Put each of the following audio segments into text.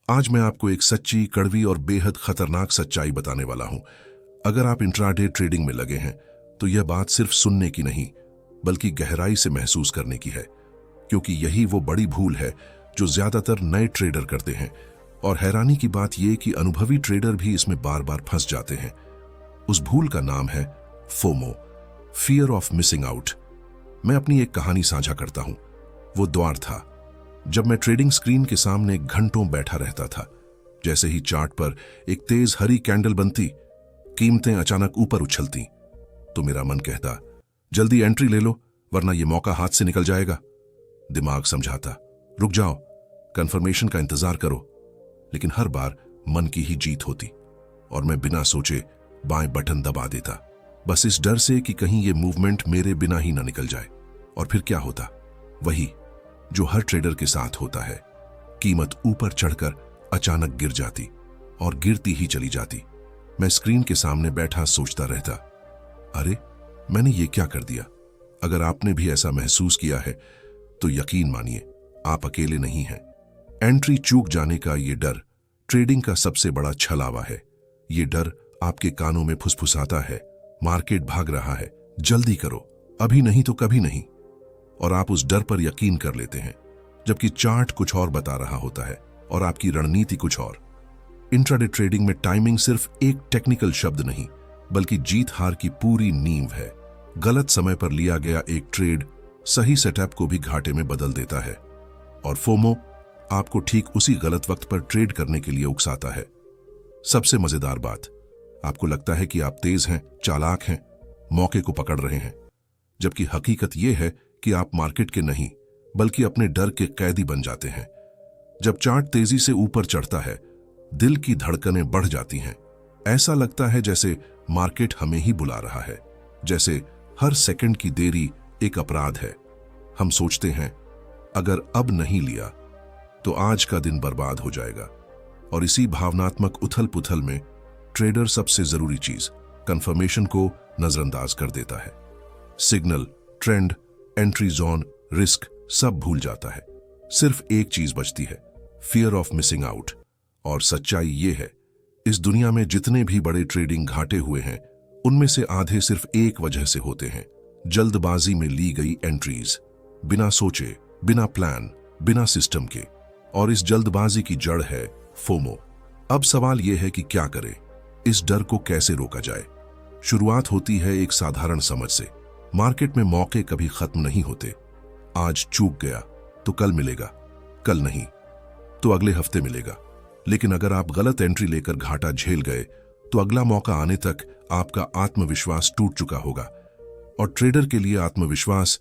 आज मैं आपको एक सच्ची, कड़वी और बेहद खतरनाक सच्चाई बताने वाला हूं। अगर आप इंट्राडे ट्रेडिंग में लगे हैं तो यह बात सिर्फ सुनने की नहीं बल्कि गहराई से महसूस करने की है, क्योंकि यही वो बड़ी भूल है जो ज्यादातर नए ट्रेडर करते हैं। और हैरानी की बात यह कि अनुभवी ट्रेडर भी इसमें बार बार फंस जाते हैं। उस भूल का नाम है FOMO, fear of missing out. मैं अपनी एक कहानी साझा करता हूं। वो द्वार था जब मैं ट्रेडिंग स्क्रीन के सामने घंटों बैठा रहता था। जैसे ही चार्ट पर एक तेज हरी कैंडल बनती, कीमतें अचानक ऊपर उछलती, तो मेरा मन कहता, जल्दी एंट्री ले लो वरना यह मौका हाथ से निकल जाएगा। दिमाग समझाता, रुक जाओ, कंफर्मेशन का इंतजार करो। लेकिन हर बार मन की ही जीत होती और मैं बिना सोचे बाएं बटन दबा देता, बस इस डर से कि कहीं यह मूवमेंट मेरे बिना ही ना निकल जाए। और फिर क्या होता? वही जो हर ट्रेडर के साथ होता है। कीमत ऊपर चढ़कर अचानक गिर जाती और गिरती ही चली जाती। मैं स्क्रीन के सामने बैठा सोचता रहता, अरे मैंने ये क्या कर दिया। अगर आपने भी ऐसा महसूस किया है तो यकीन मानिए आप अकेले नहीं हैं। एंट्री चूक जाने का ये डर ट्रेडिंग का सबसे बड़ा छलावा है। ये डर आपके कानों में फुसफुसाता है, मार्केट भाग रहा है, जल्दी करो, अभी नहीं तो कभी नहीं। और आप उस डर पर यकीन कर लेते हैं, जबकि चार्ट कुछ और बता रहा होता है और आपकी रणनीति कुछ और। इंट्राडे ट्रेडिंग में टाइमिंग सिर्फ एक टेक्निकल शब्द नहीं बल्कि जीत हार की पूरी नींव है। गलत समय पर लिया गया एक ट्रेड सही सेटअप को भी घाटे में बदल देता है। और फोमो आपको ठीक उसी गलत वक्त पर ट्रेड करने के लिए उकसाता है। सबसे मजेदार बात, आपको लगता है कि आप तेज हैं, चालाक हैं, मौके को पकड़ रहे हैं, जबकि हकीकत यह है कि आप मार्केट के नहीं बल्कि अपने डर के कैदी बन जाते हैं। जब चार्ट तेजी से ऊपर चढ़ता है, दिल की धड़कनें बढ़ जाती हैं। ऐसा लगता है जैसे मार्केट हमें ही बुला रहा है, जैसे हर सेकंड की देरी एक अपराध है। हम सोचते हैं, अगर अब नहीं लिया तो आज का दिन बर्बाद हो जाएगा। और इसी भावनात्मक उथल पुथल में ट्रेडर सबसे जरूरी चीज कंफर्मेशन को नजरअंदाज कर देता है। Signal, trend, entry zone, risk सब भूल जाता है। सिर्फ एक चीज बचती है, फियर ऑफ मिसिंग आउट। और सच्चाई ये है, इस दुनिया में जितने भी बड़े ट्रेडिंग घाटे हुए हैं उनमें से आधे सिर्फ एक वजह से होते हैं, जल्दबाजी में ली गई एंट्रीज, बिना सोचे, बिना प्लान, बिना सिस्टम के। और इस जल्दबाजी की जड़ है फोमो। अब सवाल यह है कि क्या करें, इस डर को कैसे रोका जाए। शुरुआत होती है एक साधारण समझ से। मार्केट में मौके कभी खत्म नहीं होते। आज चूक गया तो कल मिलेगा, कल नहीं तो अगले हफ्ते मिलेगा। लेकिन अगर आप गलत एंट्री लेकर घाटा झेल गए तो अगला मौका आने तक आपका आत्मविश्वास टूट चुका होगा। और ट्रेडर के लिए आत्मविश्वास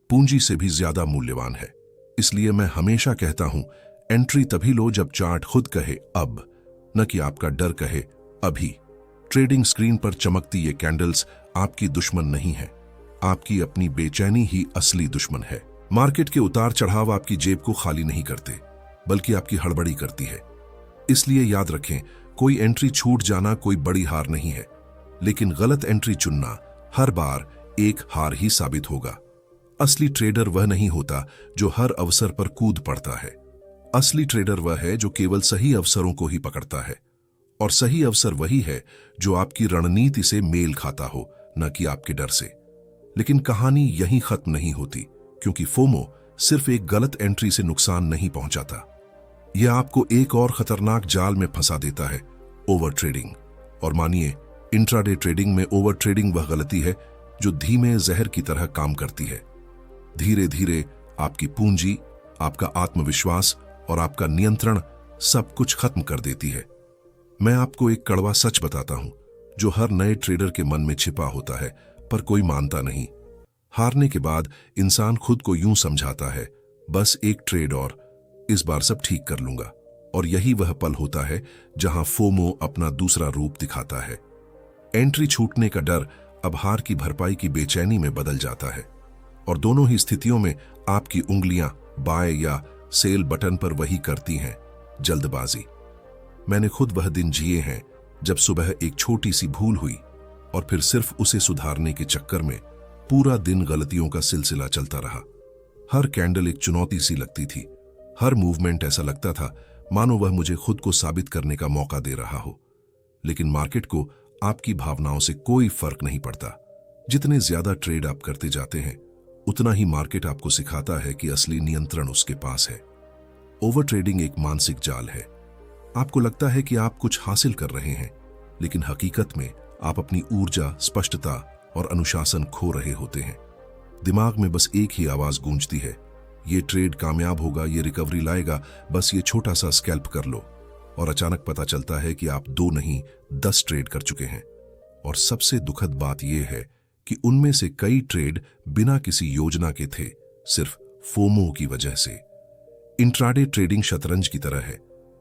पूंजी से भी ज्यादा मूल्यवान है। इसलिए मैं हमेशा कहता हूं, एंट्री तभी लो जब चार्ट खुद कहे अब, न कि आपका डर कहे अभी। ट्रेडिंग स्क्रीन पर चमकती ये कैंडल्स आपकी दुश्मन नहीं है, आपकी अपनी बेचैनी ही असली दुश्मन है। मार्केट के उतार चढ़ाव आपकी जेब को खाली नहीं करते बल्कि आपकी हड़बड़ी करती है। इसलिए याद रखें, कोई एंट्री छूट जाना कोई बड़ी हार नहीं है, लेकिन गलत एंट्री चुनना हर बार एक हार ही साबित होगा। असली ट्रेडर वह नहीं होता जो हर अवसर पर कूद पड़ता है। असली ट्रेडर वह है जो केवल सही अवसरों को ही पकड़ता है। और सही अवसर वही है जो आपकी रणनीति से मेल खाता हो, न कि आपके डर से। लेकिन कहानी यहीं खत्म नहीं होती, क्योंकि फोमो सिर्फ एक गलत एंट्री से नुकसान नहीं पहुंचाता। यह आपको एक और खतरनाक जाल में फंसा देता है, ओवर ट्रेडिंग। और मानिए, इंट्राडे ट्रेडिंग में ओवर ट्रेडिंग वह गलती है जो धीमे जहर की तरह काम करती है। धीरे धीरे आपकी पूंजी, आपका आत्मविश्वास और आपका नियंत्रण सब कुछ खत्म कर देती है। मैं आपको एक कड़वा सच बताता हूं जो हर नए ट्रेडर के मन में छिपा होता है, पर कोई मानता नहीं। हारने के बाद इंसान खुद को यूं समझाता है, बस एक ट्रेड और, इस बार सब ठीक कर लूंगा। और यही वह पल होता है जहां फोमो अपना दूसरा रूप दिखाता है। एंट्री छूटने का डर अब हार की भरपाई की बेचैनी में बदल जाता है। और दोनों ही स्थितियों में आपकी उंगलियां बाय या सेल बटन पर वही करती हैं, जल्दबाजी। मैंने खुद वह दिन जिए हैं जब सुबह एक छोटी सी भूल हुई और फिर सिर्फ उसे सुधारने के चक्कर में पूरा दिन गलतियों का सिलसिला चलता रहा। हर कैंडल एक चुनौती सी लगती थी, हर मूवमेंट ऐसा लगता था मानो वह मुझे खुद को साबित करने का मौका दे रहा हो। लेकिन मार्केट को आपकी भावनाओं से कोई फर्क नहीं पड़ता। जितने ज्यादा ट्रेड आप करते जाते हैं, उतना ही मार्केट आपको सिखाता है कि असली नियंत्रण उसके पास है। ओवर ट्रेडिंग एक मानसिक जाल है। आपको लगता है कि आप कुछ हासिल कर रहे हैं, लेकिन हकीकत में आप अपनी ऊर्जा, स्पष्टता और अनुशासन खो रहे होते हैं। दिमाग में बस एक ही आवाज गूंजती है, ये ट्रेड कामयाब होगा, ये रिकवरी लाएगा, बस ये छोटा सा स्कैल्प कर लो। और अचानक पता चलता है कि आप 2 नहीं 10 ट्रेड कर चुके हैं। और सबसे दुखद बात यह है कि उनमें से कई ट्रेड बिना किसी योजना के थे, सिर्फ फोमो की वजह से। इंट्राडे ट्रेडिंग शतरंज की तरह है।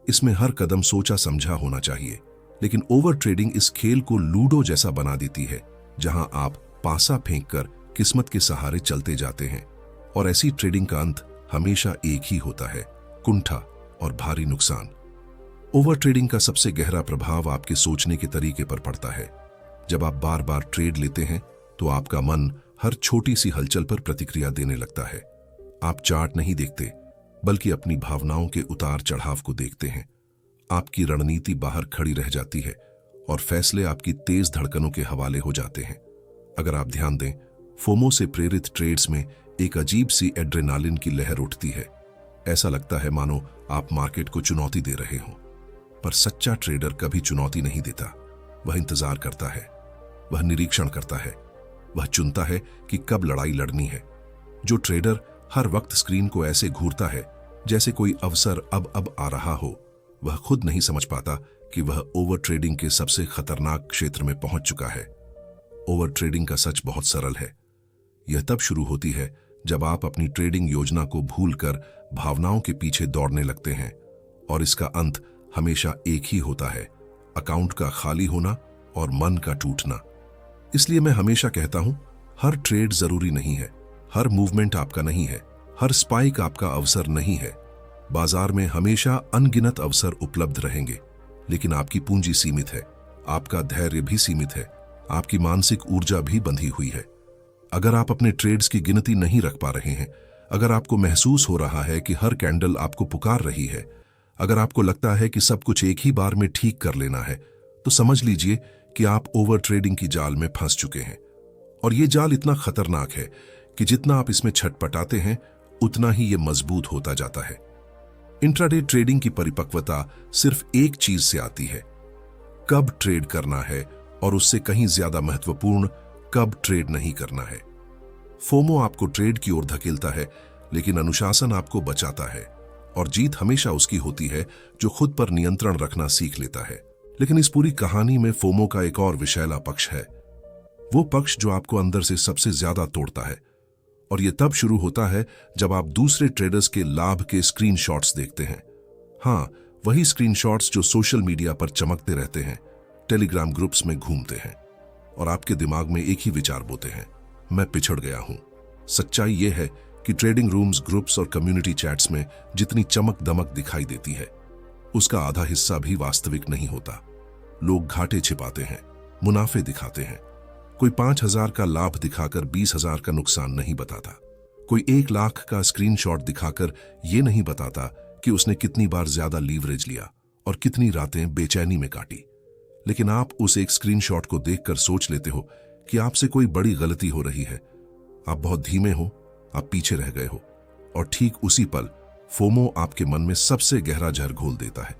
इसमें हर कदम सोचा समझा होना चाहिए, लेकिन ओवर ट्रेडिंग इस खेल को लूडो जैसा बना देती है, जहां आप पासा फेंककर किस्मत के सहारे चलते जाते हैं। और ऐसी ट्रेडिंग का अंत हमेशा एक ही होता है, कुंठा और भारी नुकसान। ओवर ट्रेडिंग का सबसे गहरा प्रभाव आपके सोचने के तरीके पर पड़ता है। जब आप बार बार ट्रेड लेते हैं तो आपका मन हर छोटी सी हलचल पर प्रतिक्रिया देने लगता है। आप चार्ट नहीं देखते, बल्कि अपनी भावनाओं के उतार चढ़ाव को देखते हैं। आपकी रणनीति बाहर खड़ी रह जाती है और फैसले आपकी तेज धड़कनों के हवाले हो जाते हैं। अगर आप ध्यान दें, फोमो से प्रेरित ट्रेड्स में एक अजीब सी एड्रेनालिन की लहर उठती है। ऐसा लगता है मानो आप मार्केट को चुनौती दे रहे हों। पर सच्चा ट्रेडर कभी चुनौती नहीं देता। वह इंतजार करता है, वह निरीक्षण करता है, वह चुनता है कि कब लड़ाई लड़नी है। जो ट्रेडर हर वक्त स्क्रीन को ऐसे घूरता है जैसे कोई अवसर अब आ रहा हो, वह खुद नहीं समझ पाता कि वह ओवर ट्रेडिंग के सबसे खतरनाक क्षेत्र में पहुंच चुका है। ओवर ट्रेडिंग का सच बहुत सरल है। यह तब शुरू होती है जब आप अपनी ट्रेडिंग योजना को भूलकर भावनाओं के पीछे दौड़ने लगते हैं, और इसका अंत हमेशा एक ही होता है, अकाउंट का खाली होना और मन का टूटना। इसलिए मैं हमेशा कहता हूं, हर ट्रेड जरूरी नहीं है, हर मूवमेंट आपका नहीं है, हर स्पाइक आपका अवसर नहीं है। बाजार में हमेशा अनगिनत अवसर उपलब्ध रहेंगे, लेकिन आपकी पूंजी सीमित है, आपका धैर्य भी सीमित है, आपकी मानसिक ऊर्जा भी बंधी हुई है। अगर आप अपने ट्रेड्स की गिनती नहीं रख पा रहे हैं, अगर आपको महसूस हो रहा है कि हर कैंडल आपको पुकार रही है, अगर आपको लगता है कि सब कुछ एक ही बार में ठीक कर लेना है, तो समझ लीजिए कि आप ओवर ट्रेडिंग की जाल में फंस चुके हैं। और ये जाल इतना खतरनाक है कि जितना आप इसमें छटपटाते हैं, उतना ही ये मजबूत होता जाता है। इंट्राडे ट्रेडिंग की परिपक्वता सिर्फ एक चीज से आती है, कब ट्रेड करना है, और उससे कहीं ज्यादा महत्वपूर्ण, कब ट्रेड नहीं करना है। फोमो आपको ट्रेड की ओर धकेलता है, लेकिन अनुशासन आपको बचाता है। और जीत हमेशा उसकी होती है जो खुद पर नियंत्रण रखना सीख लेता है। लेकिन इस पूरी कहानी में फोमो का एक और विषैला पक्ष है, वो पक्ष जो आपको अंदर से सबसे ज्यादा तोड़ता है। और यह तब शुरू होता है जब आप दूसरे ट्रेडर्स के लाभ के स्क्रीनशॉट्स देखते हैं। हाँ, वही स्क्रीनशॉट्स जो सोशल मीडिया पर चमकते रहते हैं, टेलीग्राम ग्रुप्स में घूमते हैं, और आपके दिमाग में एक ही विचार बोते हैं, मैं पिछड़ गया हूं। सच्चाई यह है कि ट्रेडिंग रूम्स, ग्रुप्स और कम्युनिटी चैट्स में जितनी चमक दमक दिखाई देती है, उसका आधा हिस्सा भी वास्तविक नहीं होता। लोग घाटे छिपाते हैं, मुनाफे दिखाते हैं। कोई 5,000 का लाभ दिखाकर 20,000 का नुकसान नहीं बताता। कोई 1 लाख का स्क्रीनशॉट दिखाकर यह नहीं बताता कि उसने कितनी बार ज्यादा लीवरेज लिया और कितनी रातें बेचैनी में काटी। लेकिन आप उस एक स्क्रीनशॉट को देखकर सोच लेते हो कि आपसे कोई बड़ी गलती हो रही है। आप बहुत धीमे हो, आप पीछे रह गए हो, और ठीक उसी पल फोमो आपके मन में सबसे गहरा जहर घोल देता है।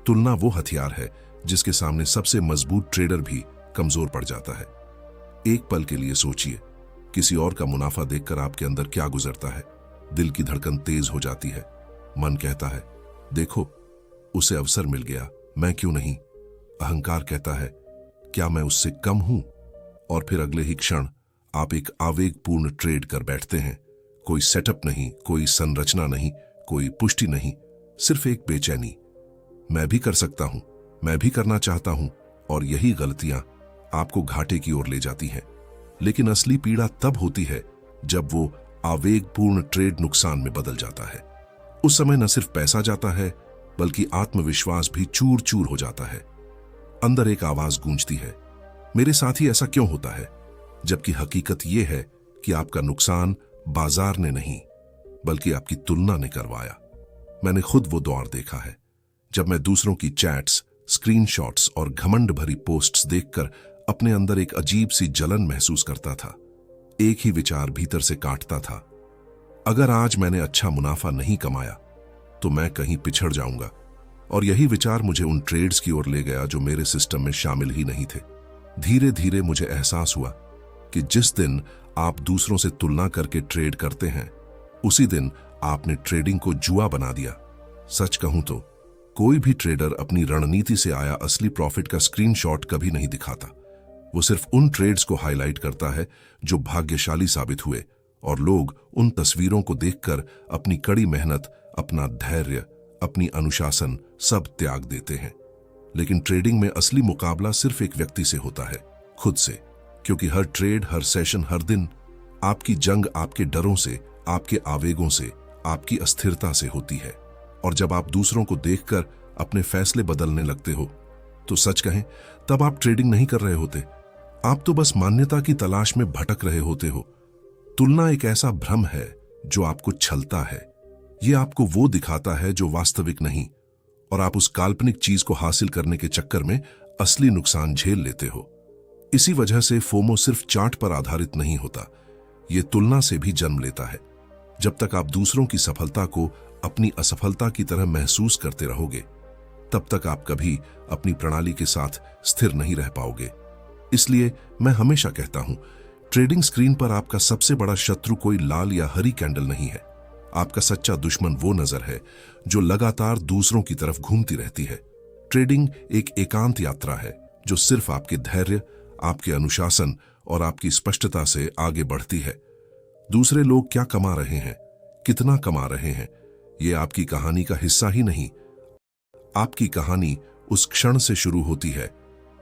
तुलना वो हथियार है जिसके सामने सबसे मजबूत ट्रेडर भी कमजोर पड़ जाता है। एक पल के लिए सोचिए, किसी और का मुनाफा देखकर आपके अंदर क्या गुजरता है। दिल की धड़कन तेज हो जाती है, मन कहता है देखो उसे अवसर मिल गया, मैं क्यों नहीं। अहंकार कहता है क्या मैं उससे कम हूं। और फिर अगले ही क्षण आप एक आवेगपूर्ण ट्रेड कर बैठते हैं। कोई सेटअप नहीं, कोई संरचना नहीं, कोई पुष्टि नहीं, सिर्फ एक बेचैनी। मैं भी कर सकता हूं, मैं भी करना चाहता हूं। और यही गलतियां आपको घाटे की ओर ले जाती हैं। लेकिन असली पीड़ा तब होती है जब वो आवेगपूर्ण ट्रेड नुकसान में बदल जाता है। उस समय न सिर्फ पैसा जाता है, बल्कि आत्मविश्वास भी चूर चूर हो जाता है। अंदर एक आवाज गूंजती है, मेरे साथ ही ऐसा क्यों होता है। जबकि हकीकत यह है कि आपका नुकसान बाजार ने नहीं, बल्कि आपकी तुलना ने करवाया। मैंने खुद वो दौर देखा है जब मैं दूसरों की चैट्स, स्क्रीनशॉट्स और घमंड भरी पोस्ट्स देखकर अपने अंदर एक अजीब सी जलन महसूस करता था। एक ही विचार भीतर से काटता था, अगर आज मैंने अच्छा मुनाफा नहीं कमाया तो मैं कहीं पिछड़ जाऊंगा। और यही विचार मुझे उन ट्रेड्स की ओर ले गया जो मेरे सिस्टम में शामिल ही नहीं थे। धीरे धीरे मुझे एहसास हुआ कि जिस दिन आप दूसरों से तुलना करके ट्रेड करते हैं, उसी दिन आपने ट्रेडिंग को जुआ बना दिया। सच कहूं तो कोई भी ट्रेडर अपनी रणनीति से आया असली प्रॉफिट का स्क्रीनशॉट कभी नहीं दिखाता। वो सिर्फ उन ट्रेड्स को हाईलाइट करता है जो भाग्यशाली साबित हुए, और लोग उन तस्वीरों को देखकर अपनी कड़ी मेहनत, अपना धैर्य, अपनी अनुशासन सब त्याग देते हैं। लेकिन ट्रेडिंग में असली मुकाबला सिर्फ एक व्यक्ति से होता है, खुद से। क्योंकि हर ट्रेड, हर सेशन, हर दिन आपकी जंग आपके डरों से, आपके आवेगों से, आपकी अस्थिरता से होती है। और जब आप दूसरों को देखकर अपने फैसले बदलने लगते हो, तो सच कहें तब आप ट्रेडिंग नहीं कर रहे होते, आप तो बस मान्यता की तलाश में भटक रहे होते हो। तुलना एक ऐसा भ्रम है जो आपको छलता है। ये आपको वो दिखाता है जो वास्तविक नहीं, और आप उस काल्पनिक चीज को हासिल करने के चक्कर में असली नुकसान झेल लेते हो। इसी वजह से फोमो सिर्फ चार्ट पर आधारित नहीं होता, ये तुलना से भी जन्म लेता है। जब तक आप दूसरों की सफलता को अपनी असफलता की तरह महसूस करते रहोगे, तब तक आप कभी अपनी प्रणाली के साथ स्थिर नहीं रह पाओगे। इसलिए मैं हमेशा कहता हूं, ट्रेडिंग स्क्रीन पर आपका सबसे बड़ा शत्रु कोई लाल या हरी कैंडल नहीं है। आपका सच्चा दुश्मन वो नजर है जो लगातार दूसरों की तरफ घूमती रहती है। ट्रेडिंग एक एकांत यात्रा है जो सिर्फ आपके धैर्य, आपके अनुशासन और आपकी स्पष्टता से आगे बढ़ती है। दूसरे लोग क्या कमा रहे हैं, कितना कमा रहे हैं, ये आपकी कहानी का हिस्सा ही नहीं। आपकी कहानी उस क्षण से शुरू होती है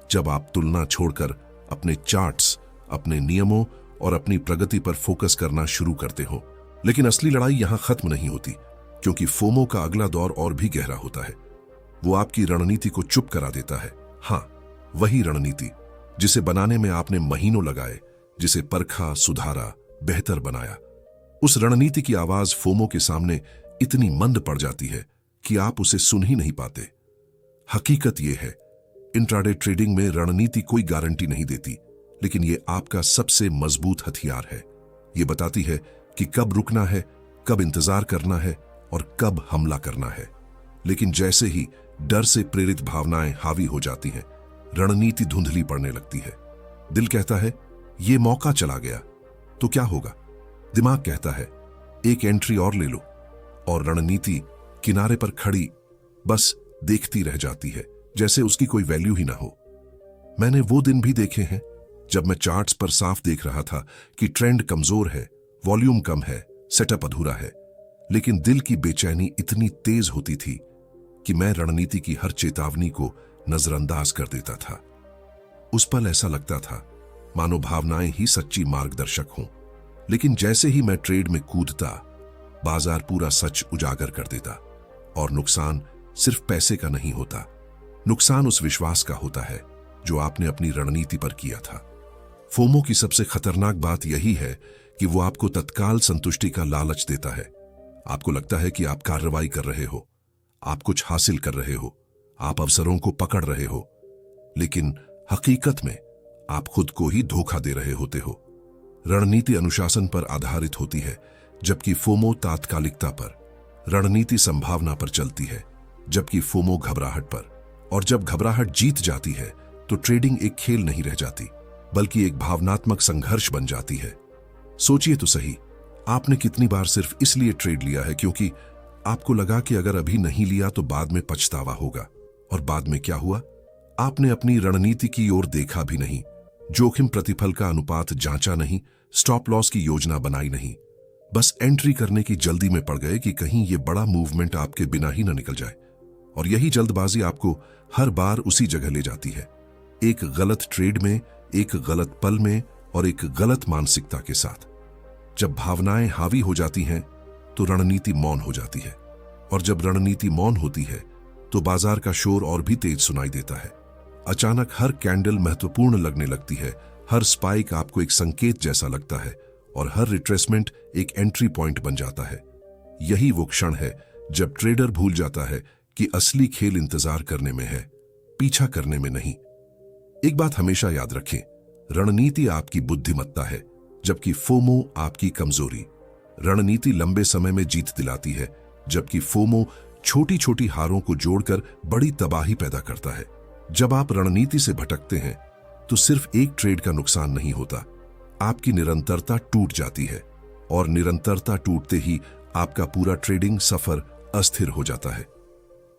जब आप तुलना छोड़कर अपने चार्ट्स, अपने नियमों और अपनी प्रगति पर फोकस करना शुरू करते हो। लेकिन असली लड़ाई यहां खत्म नहीं होती, क्योंकि फोमो का अगला दौर और भी गहरा होता है। वो आपकी रणनीति को चुप करा देता है। हाँ, वही रणनीति जिसे बनाने में आपने महीनों लगाए, जिसे परखा, सुधारा, बेहतर बनाया। उस रणनीति की आवाज फोमो के सामने इतनी मंद पड़ जाती है कि आप उसे सुन ही नहीं पाते। हकीकत यह है, इंट्राडे ट्रेडिंग में रणनीति कोई गारंटी नहीं देती, लेकिन यह आपका सबसे मजबूत हथियार है। यह बताती है कि कब रुकना है, कब इंतजार करना है और कब हमला करना है। लेकिन जैसे ही डर से प्रेरित भावनाएं हावी हो जाती हैं, रणनीति धुंधली पड़ने लगती है। दिल कहता है यह मौका चला गया, तो क्या होगा? दिमाग कहता है एक एंट्री और ले लो, और रणनीति किनारे पर खड़ी बस देखती रह जाती है, जैसे उसकी कोई वैल्यू ही ना हो। मैंने वो दिन भी देखे हैं जब मैं चार्ट्स पर साफ देख रहा था कि ट्रेंड कमजोर है, वॉल्यूम कम है, सेटअप अधूरा है, लेकिन दिल की बेचैनी इतनी तेज होती थी कि मैं रणनीति की हर चेतावनी को नजरअंदाज कर देता था। उस पल ऐसा लगता था मानो भावनाएं ही सच्ची मार्गदर्शक हों। लेकिन जैसे ही मैं ट्रेड में कूदता, बाजार पूरा सच उजागर कर देता, और नुकसान सिर्फ पैसे का नहीं होता, नुकसान उस विश्वास का होता है जो आपने अपनी रणनीति पर किया था। फोमो की सबसे खतरनाक बात यही है कि वो आपको तत्काल संतुष्टि का लालच देता है। आपको लगता है कि आप कार्रवाई कर रहे हो, आप कुछ हासिल कर रहे हो, आप अवसरों को पकड़ रहे हो, लेकिन हकीकत में आप खुद को ही धोखा दे रहे होते हो। रणनीति अनुशासन पर आधारित होती है, जबकि फोमो तात्कालिकता पर। रणनीति संभावना पर चलती है, जबकि फोमो घबराहट पर। और जब घबराहट जीत जाती है तो ट्रेडिंग एक खेल नहीं रह जाती, बल्कि एक भावनात्मक संघर्ष बन जाती है। सोचिए तो सही, आपने कितनी बार सिर्फ इसलिए ट्रेड लिया है क्योंकि आपको लगा कि अगर अभी नहीं लिया तो बाद में पछतावा होगा। और बाद में क्या हुआ? आपने अपनी रणनीति की ओर देखा भी नहीं, जोखिम प्रतिफल का अनुपात जांचा नहीं, स्टॉप लॉस की योजना बनाई नहीं, बस एंट्री करने की जल्दी में पड़ गए कि कहीं ये बड़ा मूवमेंट आपके बिना ही न निकल जाए। और यही जल्दबाजी आपको हर बार उसी जगह ले जाती है, एक गलत ट्रेड में, एक गलत पल में और एक गलत मानसिकता के साथ। जब भावनाएं हावी हो जाती हैं तो रणनीति मौन हो जाती है, और जब रणनीति मौन होती है तो बाजार का शोर और भी तेज सुनाई देता है। अचानक हर कैंडल महत्वपूर्ण लगने लगती है, हर स्पाइक आपको एक संकेत जैसा लगता है, और हर रिट्रेसमेंट एक एंट्री पॉइंट बन जाता है। यही वो क्षण है जब ट्रेडर भूल जाता है कि असली खेल इंतजार करने में है, पीछा करने में नहीं। एक बात हमेशा याद रखें, रणनीति आपकी बुद्धिमत्ता है, जबकि फोमो आपकी कमजोरी। रणनीति लंबे समय में जीत दिलाती है, जबकि फोमो छोटी छोटी हारों को जोड़कर बड़ी तबाही पैदा करता है। जब आप रणनीति से भटकते हैं तो सिर्फ एक ट्रेड का नुकसान नहीं होता, आपकी निरंतरता टूट जाती है, और निरंतरता टूटते ही आपका पूरा ट्रेडिंग सफर अस्थिर हो जाता है।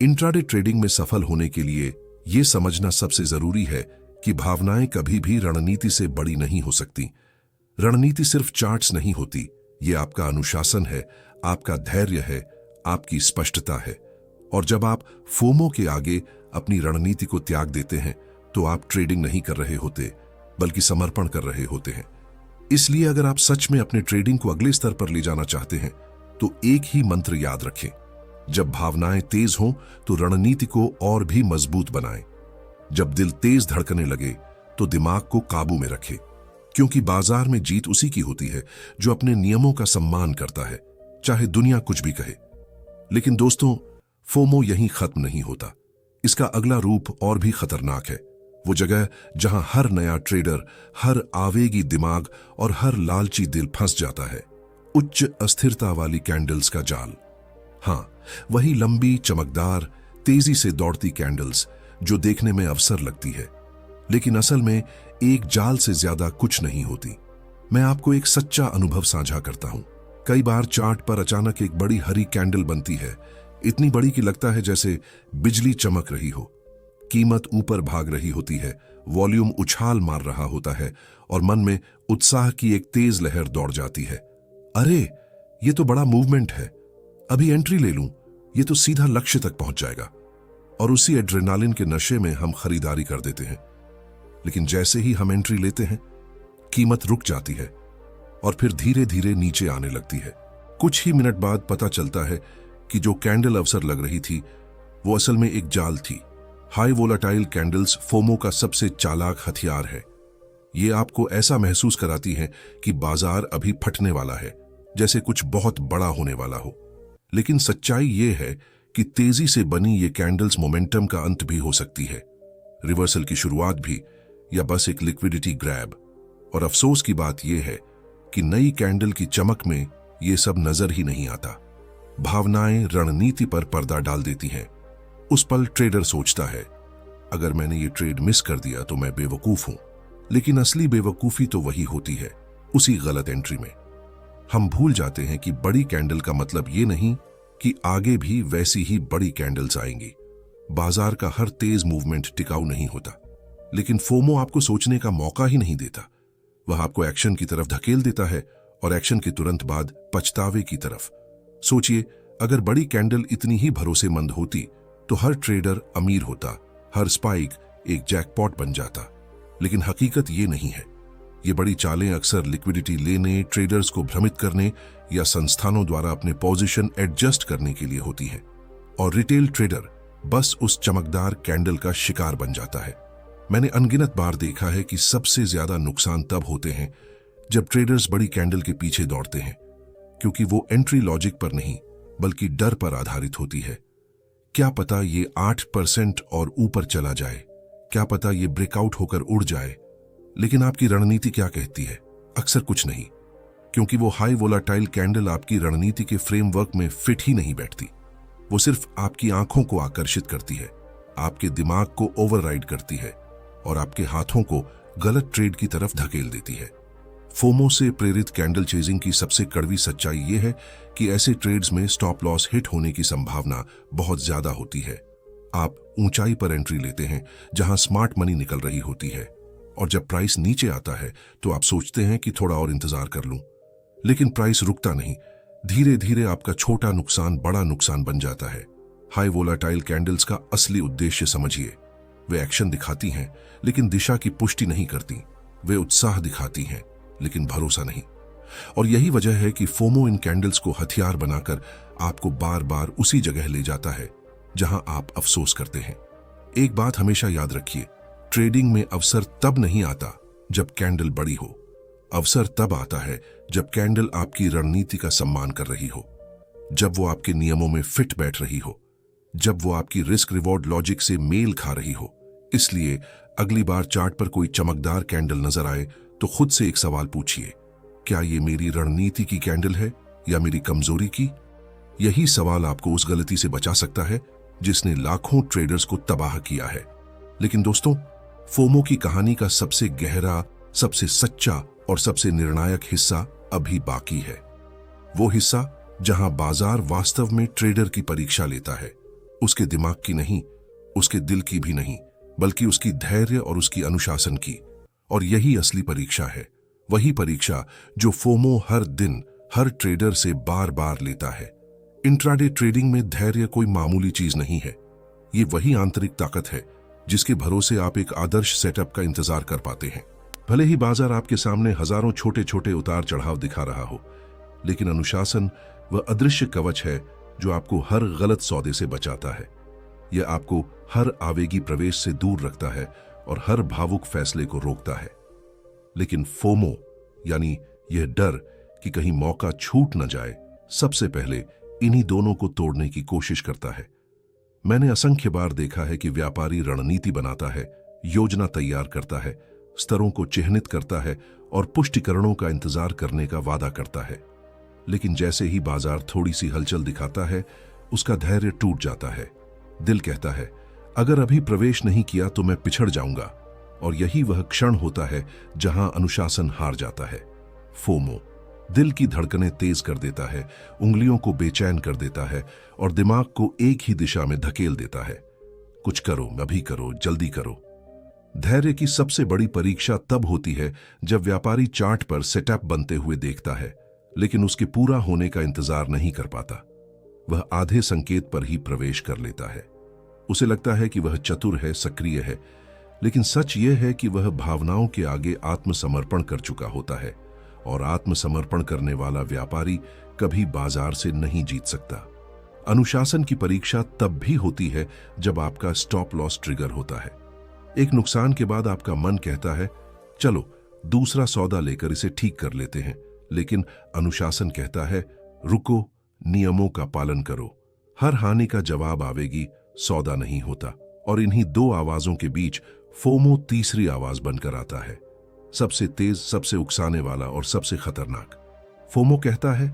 इंट्राडे ट्रेडिंग में सफल होने के लिए यह समझना सबसे जरूरी है कि भावनाएं कभी भी रणनीति से बड़ी नहीं हो सकती। रणनीति सिर्फ चार्ट्स नहीं होती, ये आपका अनुशासन है, आपका धैर्य है, आपकी स्पष्टता है। और जब आप फोमो के आगे अपनी रणनीति को त्याग देते हैं तो आप ट्रेडिंग नहीं कर रहे होते, बल्कि समर्पण कर रहे होते हैं। इसलिए अगर आप सच में अपने ट्रेडिंग को अगले स्तर पर ले जाना चाहते हैं तो एक ही मंत्र याद रखें, जब भावनाएं तेज हों तो रणनीति को और भी मजबूत बनाएं। जब दिल तेज धड़कने लगे तो दिमाग को काबू में रखें, क्योंकि बाजार में जीत उसी की होती है जो अपने नियमों का सम्मान करता है, चाहे दुनिया कुछ भी कहे। लेकिन दोस्तों, फोमो यहीं खत्म नहीं होता। इसका अगला रूप और भी खतरनाक है। वो जगह जहां हर नया ट्रेडर, हर आवेगी दिमाग और हर लालची दिल फंस जाता है। उच्च अस्थिरता वाली कैंडल्स का जाल। हां, वही लंबी, चमकदार, तेजी से दौड़ती कैंडल्स जो देखने में अवसर लगती है, लेकिन असल में एक जाल से ज्यादा कुछ नहीं होती। मैं आपको एक सच्चा अनुभव साझा करता हूं। कई बार चार्ट पर अचानक एक बड़ी हरी कैंडल बनती है, इतनी बड़ी कि लगता है जैसे बिजली चमक रही हो। कीमत ऊपर भाग रही होती है, वॉल्यूम उछाल मार रहा होता है और मन में उत्साह की एक तेज लहर दौड़ जाती है। अरे, ये तो बड़ा मूवमेंट है, अभी एंट्री ले लूं, ये तो सीधा लक्ष्य तक पहुंच जाएगा। और उसी एड्रेनालिन के नशे में हम खरीदारी कर देते हैं। लेकिन जैसे ही हम एंट्री लेते हैं, कीमत रुक जाती है और फिर धीरे धीरे नीचे आने लगती है। कुछ ही मिनट बाद पता चलता है कि जो कैंडल अवसर लग रही थी वो असल में एक जाल थी। हाई वोलाटाइल कैंडल्स फोमो का सबसे चालाक हथियार है। ये आपको ऐसा महसूस कराती हैं कि बाजार अभी फटने वाला है, जैसे कुछ बहुत बड़ा होने वाला हो। लेकिन सच्चाई ये है कि तेजी से बनी ये कैंडल्स मोमेंटम का अंत भी हो सकती है, रिवर्सल की शुरुआत भी, या बस एक लिक्विडिटी ग्रैब। और अफसोस की बात यह है कि नई कैंडल की चमक में ये सब नजर ही नहीं आता। भावनाएं रणनीति पर पर्दा डाल देती हैं। उस पल ट्रेडर सोचता है, अगर मैंने ये ट्रेड मिस कर दिया तो मैं बेवकूफ हूं। लेकिन असली बेवकूफी तो वही होती है, उसी गलत एंट्री में। हम भूल जाते हैं कि बड़ी कैंडल का मतलब ये नहीं कि आगे भी वैसी ही बड़ी कैंडल्स आएंगी। बाजार का हर तेज मूवमेंट टिकाऊ नहीं होता, लेकिन फोमो आपको सोचने का मौका ही नहीं देता। वह आपको एक्शन की तरफ धकेल देता है, और एक्शन के तुरंत बाद पछतावे की तरफ। सोचिए, अगर बड़ी कैंडल इतनी ही भरोसेमंद होती तो हर ट्रेडर अमीर होता, हर स्पाइक एक जैकपॉट बन जाता। लेकिन हकीकत ये नहीं है। ये बड़ी चालें अक्सर लिक्विडिटी लेने, ट्रेडर्स को भ्रमित करने या संस्थानों द्वारा अपने पोजीशन एडजस्ट करने के लिए होती है। और रिटेल ट्रेडर बस उस चमकदार कैंडल का शिकार बन जाता है। मैंने अनगिनत बार देखा है कि सबसे ज्यादा नुकसान तब होते हैं जब ट्रेडर्स बड़ी कैंडल के पीछे दौड़ते हैं, क्योंकि वो एंट्री लॉजिक पर नहीं बल्कि डर पर आधारित होती है। क्या पता ये 8% और ऊपर चला जाए, क्या पता ये ब्रेकआउट होकर उड़ जाए। लेकिन आपकी रणनीति क्या कहती है? अक्सर कुछ नहीं, क्योंकि वो हाई वोलाटाइल कैंडल आपकी रणनीति के फ्रेमवर्क में फिट ही नहीं बैठती। वो सिर्फ आपकी आंखों को आकर्षित करती है, आपके दिमाग को ओवरराइड करती है और आपके हाथों को गलत ट्रेड की तरफ धकेल देती है। फोमो से प्रेरित कैंडल चेजिंग की सबसे कड़वी सच्चाई यह है कि ऐसे ट्रेड्स में स्टॉप लॉस हिट होने की संभावना बहुत ज्यादा होती है। आप ऊंचाई पर एंट्री लेते हैं जहां स्मार्ट मनी निकल रही होती है, और जब प्राइस नीचे आता है तो आप सोचते हैं कि थोड़ा और इंतजार कर लूं। लेकिन प्राइस रुकता नहीं, धीरे धीरे आपका छोटा नुकसान बड़ा नुकसान बन जाता है। हाई वोलाटाइल कैंडल्स का असली उद्देश्य समझिए। वे एक्शन दिखाती हैं लेकिन दिशा की पुष्टि नहीं करती। वे उत्साह दिखाती हैं लेकिन भरोसा नहीं। और यही वजह है कि फोमो इन कैंडल्स को हथियार बनाकर आपको बार बार उसी जगह ले जाता है जहां आप अफसोस करते हैं। एक बात हमेशा याद रखिए, ट्रेडिंग में अवसर तब नहीं आता जब कैंडल बड़ी हो। अवसर तब आता है जब कैंडल आपकी रणनीति का सम्मान कर रही हो, जब वो आपके नियमों में फिट बैठ रही हो, जब वो आपकी रिस्क रिवॉर्ड लॉजिक से मेल खा रही हो। इसलिए अगली बार चार्ट पर कोई चमकदार कैंडल नजर आए तो खुद से एक सवाल पूछिए, क्या ये मेरी रणनीति की कैंडल है या मेरी कमजोरी की? यही सवाल आपको उस गलती से बचा सकता है जिसने लाखों ट्रेडर्स को तबाह किया है। लेकिन दोस्तों, फोमो की कहानी का सबसे गहरा, सबसे सच्चा और सबसे निर्णायक हिस्सा अभी बाकी है। वो हिस्सा जहां बाजार वास्तव में ट्रेडर की परीक्षा लेता है, उसके दिमाग की नहीं, उसके दिल की भी नहीं, बल्कि उसकी धैर्य और उसकी अनुशासन की। और यही असली परीक्षा है, वही परीक्षा जो फोमो हर दिन हर ट्रेडर से बार बार लेता है। इंट्राडे ट्रेडिंग में धैर्य कोई मामूली चीज नहीं है। ये वही आंतरिक ताकत है जिसके भरोसे आप एक आदर्श सेटअप का इंतजार कर पाते हैं। भले ही बाजार आपके सामने हजारों छोटे छोटे उतार चढ़ाव दिखा रहा हो, लेकिन अनुशासन वह अदृश्य कवच है जो आपको हर गलत सौदे से बचाता है। यह आपको हर आवेगी प्रवेश से दूर रखता है और हर भावुक फैसले को रोकता है। लेकिन फोमो यानी यह डर कि कहीं मौका छूट न जाए, सबसे पहले इन्हीं दोनों को तोड़ने की कोशिश करता है। मैंने असंख्य बार देखा है कि व्यापारी रणनीति बनाता है, योजना तैयार करता है, स्तरों को चिह्नित करता है और पुष्टिकरणों का इंतजार करने का वादा करता है। लेकिन जैसे ही बाजार थोड़ी सी हलचल दिखाता है, उसका धैर्य टूट जाता है। दिल कहता है, अगर अभी प्रवेश नहीं किया तो मैं पिछड़ जाऊंगा। और यही वह क्षण होता है जहां अनुशासन हार जाता है। फोमो दिल की धड़कनें तेज कर देता है, उंगलियों को बेचैन कर देता है और दिमाग को एक ही दिशा में धकेल देता है। कुछ करो, अभी करो, जल्दी करो। धैर्य की सबसे बड़ी परीक्षा तब होती है जब व्यापारी चार्ट पर सेटअप बनते हुए देखता है, लेकिन उसके पूरा होने का इंतजार नहीं कर पाता। वह आधे संकेत पर ही प्रवेश कर लेता है। उसे लगता है कि वह चतुर है, सक्रिय है, लेकिन सच यह है कि वह भावनाओं के आगे आत्मसमर्पण कर चुका होता है। और आत्मसमर्पण करने वाला व्यापारी कभी बाजार से नहीं जीत सकता। अनुशासन की परीक्षा तब भी होती है जब आपका स्टॉप लॉस ट्रिगर होता है। एक नुकसान के बाद आपका मन कहता है, चलो दूसरा सौदा लेकर इसे ठीक कर लेते हैं। लेकिन अनुशासन कहता है, रुको, नियमों का पालन करो। हर हानि का जवाब आवेगी, सौदा नहीं होता। और इन्हीं दो आवाजों के बीच फोमो तीसरी आवाज बनकर आता है, सबसे तेज, सबसे उकसाने वाला और सबसे खतरनाक। फोमो कहता है,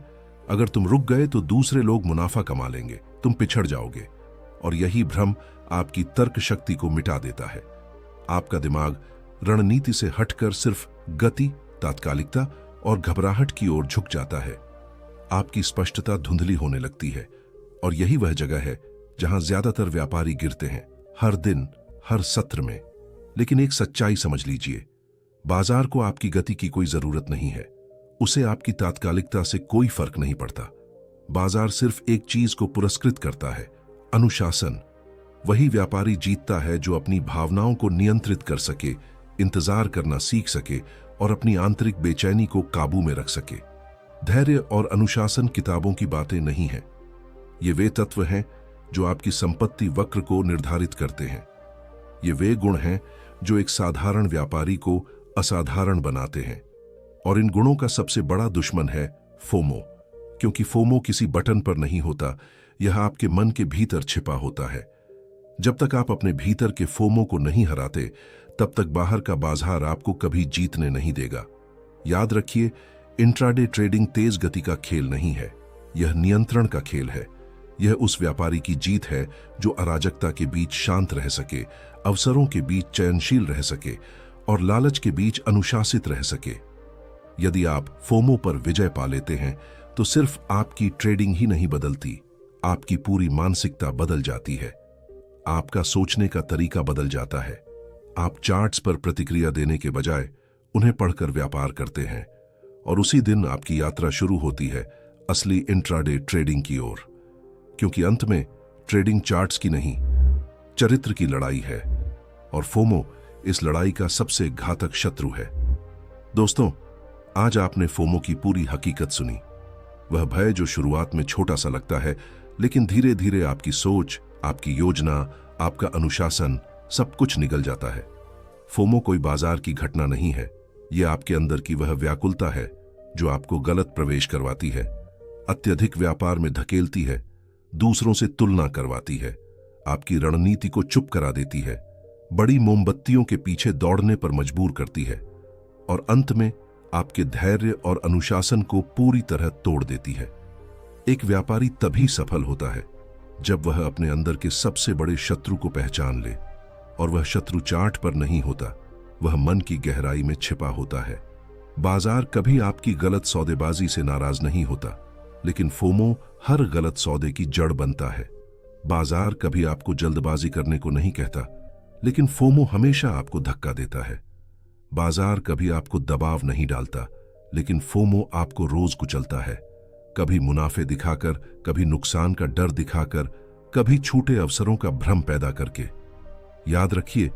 अगर तुम रुक गए तो दूसरे लोग मुनाफा कमा लेंगे, तुम पिछड़ जाओगे। और यही भ्रम आपकी तर्क शक्ति को मिटा देता है। आपका दिमाग रणनीति से हटकर सिर्फ गति, तात्कालिकता और घबराहट की ओर झुक जाता है। आपकी स्पष्टता धुंधली होने लगती है। और यही वह जगह है जहां ज्यादातर व्यापारी गिरते हैं, हर दिन, हर सत्र में। लेकिन एक सच्चाई समझ लीजिए, बाजार को आपकी गति की कोई जरूरत नहीं है। उसे आपकी तात्कालिकता से कोई फर्क नहीं पड़ता। बाजार सिर्फ एक चीज को पुरस्कृत करता है, अनुशासन। वही व्यापारी जीतता है जो अपनी भावनाओं को नियंत्रित कर सके, इंतजार करना सीख सके और अपनी आंतरिक बेचैनी को काबू में रख सके। धैर्य और अनुशासन किताबों की बातें नहीं हैं। ये वे तत्व हैं जो आपकी संपत्ति वक्र को निर्धारित करते हैं। ये वे गुण हैं जो एक साधारण व्यापारी को असाधारण बनाते हैं। और इन गुणों का सबसे बड़ा दुश्मन है फोमो, क्योंकि फोमो किसी बटन पर नहीं होता, यह आपके मन के भीतर छिपा होता है। जब तक आप अपने भीतर के फोमो को नहीं हराते, तब तक बाहर का बाजार आपको कभी जीतने नहीं देगा। याद रखिए, इंट्राडे ट्रेडिंग तेज गति का खेल नहीं है, यह नियंत्रण का खेल है। यह उस व्यापारी की जीत है जो अराजकता के बीच शांत रह सके, अवसरों के बीच चयनशील रह सके और लालच के बीच अनुशासित रह सके। यदि आप फोमो पर विजय पा लेते हैं तो सिर्फ आपकी ट्रेडिंग ही नहीं बदलती, आपकी पूरी मानसिकता बदल जाती है। आपका सोचने का तरीका बदल जाता है। आप चार्ट्स पर प्रतिक्रिया देने के बजाय उन्हें पढ़कर व्यापार करते हैं और उसी दिन आपकी यात्रा शुरू होती है असली इंट्राडे ट्रेडिंग की ओर। क्योंकि अंत में ट्रेडिंग चार्ट्स की नहीं, चरित्र की लड़ाई है और फोमो इस लड़ाई का सबसे घातक शत्रु है। दोस्तों, आज आपने फोमो की पूरी हकीकत सुनी। वह भय जो शुरुआत में छोटा सा लगता है, लेकिन धीरे धीरे आपकी सोच, आपकी योजना, आपका अनुशासन, सब कुछ निगल जाता है। फोमो कोई बाजार की घटना नहीं है, यह आपके अंदर की वह व्याकुलता है जो आपको गलत प्रवेश करवाती है, अत्यधिक व्यापार में धकेलती है, दूसरों से तुलना करवाती है आपकी रणनीति को चुप करा देती है, बड़ी मोमबत्तियों के पीछे दौड़ने पर मजबूर करती है और अंत में आपके धैर्य और अनुशासन को पूरी तरह तोड़ देती है। एक व्यापारी तभी सफल होता है जब वह अपने अंदर के सबसे बड़े शत्रु को पहचान ले, और वह शत्रु चार्ट पर नहीं होता, वह मन की गहराई में छिपा होता है। बाजार कभी आपकी गलत सौदेबाजी से नाराज नहीं होता, लेकिन फोमो हर गलत सौदे की जड़ बनता है। बाजार कभी आपको जल्दबाजी करने को नहीं कहता, लेकिन फोमो हमेशा आपको धक्का देता है। बाजार कभी आपको दबाव नहीं डालता, लेकिन फोमो आपको रोज कुचलता है, कभी मुनाफे दिखाकर, कभी नुकसान का डर दिखाकर, कभी छूटे अवसरों का भ्रम पैदा करके। याद रखिए,